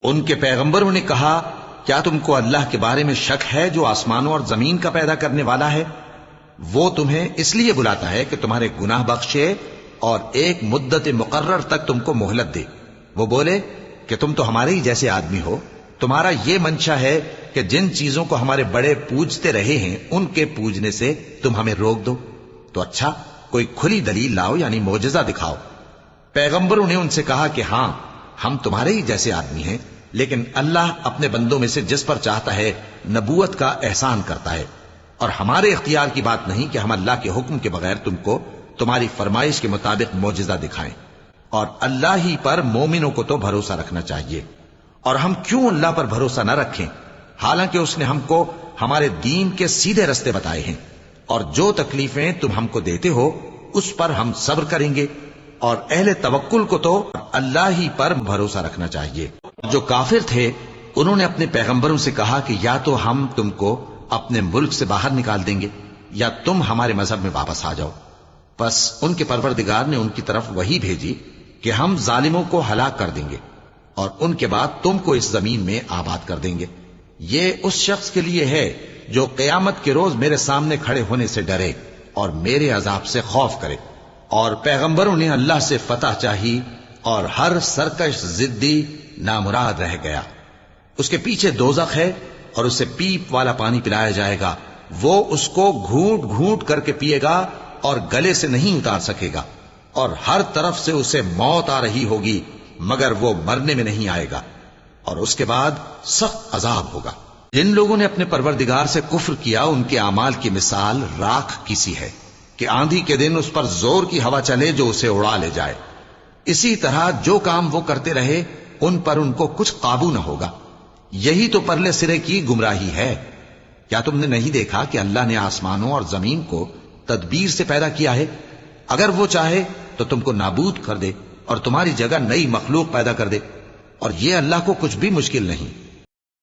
ان کے پیغمبروں نے کہا کیا تم کو اللہ کے بارے میں شک ہے جو آسمانوں اور زمین کا پیدا کرنے والا ہے؟ وہ تمہیں اس لیے بلاتا ہے کہ تمہارے گناہ بخشے اور ایک مدت مقرر تک تم کو مہلت دے۔ وہ بولے کہ تم تو ہمارے ہی جیسے آدمی ہو، تمہارا یہ منشا ہے کہ جن چیزوں کو ہمارے بڑے پوجتے رہے ہیں ان کے پوجنے سے تم ہمیں روک دو، تو اچھا کوئی کھلی دلیل لاؤ، یعنی معجزہ دکھاؤ۔ پیغمبروں نے ان سے کہا کہ ہاں ہم تمہارے ہی جیسے آدمی ہیں، لیکن اللہ اپنے بندوں میں سے جس پر چاہتا ہے نبوت کا احسان کرتا ہے، اور ہمارے اختیار کی بات نہیں کہ ہم اللہ کے حکم کے بغیر تم کو تمہاری فرمائش کے مطابق معجزہ دکھائیں، اور اللہ ہی پر مومنوں کو تو بھروسہ رکھنا چاہیے۔ اور ہم کیوں اللہ پر بھروسہ نہ رکھیں حالانکہ اس نے ہم کو ہمارے دین کے سیدھے رستے بتائے ہیں، اور جو تکلیفیں تم ہم کو دیتے ہو اس پر ہم صبر کریں گے، اور اہل توکل کو تو اللہ ہی پر بھروسہ رکھنا چاہیے۔ جو کافر تھے انہوں نے اپنے پیغمبروں سے کہا کہ یا تو ہم تم کو اپنے ملک سے باہر نکال دیں گے یا تم ہمارے مذہب میں واپس آ جاؤ۔ بس ان کے پروردگار نے ان کی طرف وحی بھیجی کہ ہم ظالموں کو ہلاک کر دیں گے اور ان کے بعد تم کو اس زمین میں آباد کر دیں گے۔ یہ اس شخص کے لیے ہے جو قیامت کے روز میرے سامنے کھڑے ہونے سے ڈرے اور میرے عذاب سے خوف کرے۔ اور پیغمبروں نے اللہ سے فتح چاہی اور ہر سرکش ضدی نامراد رہ گیا۔ اس کے پیچھے دوزخ ہے اور اسے پیپ والا پانی پلایا جائے گا، وہ اس کو گھونٹ گھونٹ کر کے پیے گا اور گلے سے نہیں اتار سکے گا، اور ہر طرف سے اسے موت آ رہی ہوگی مگر وہ مرنے میں نہیں آئے گا، اور اس کے بعد سخت عذاب ہوگا۔ جن لوگوں نے اپنے پروردگار سے کفر کیا ان کے اعمال کی مثال راکھ کی سی ہے کہ آندھی کے دن اس پر زور کی ہوا چلے جو اسے اڑا لے جائے۔ اسی طرح جو کام وہ کرتے رہے ان پر ان کو کچھ قابو نہ ہوگا۔ یہی تو پرلے سرے کی گمراہی ہے۔ کیا تم نے نہیں دیکھا کہ اللہ نے آسمانوں اور زمین کو تدبیر سے پیدا کیا ہے؟ اگر وہ چاہے تو تم کو نابود کر دے اور تمہاری جگہ نئی مخلوق پیدا کر دے، اور یہ اللہ کو کچھ بھی مشکل نہیں۔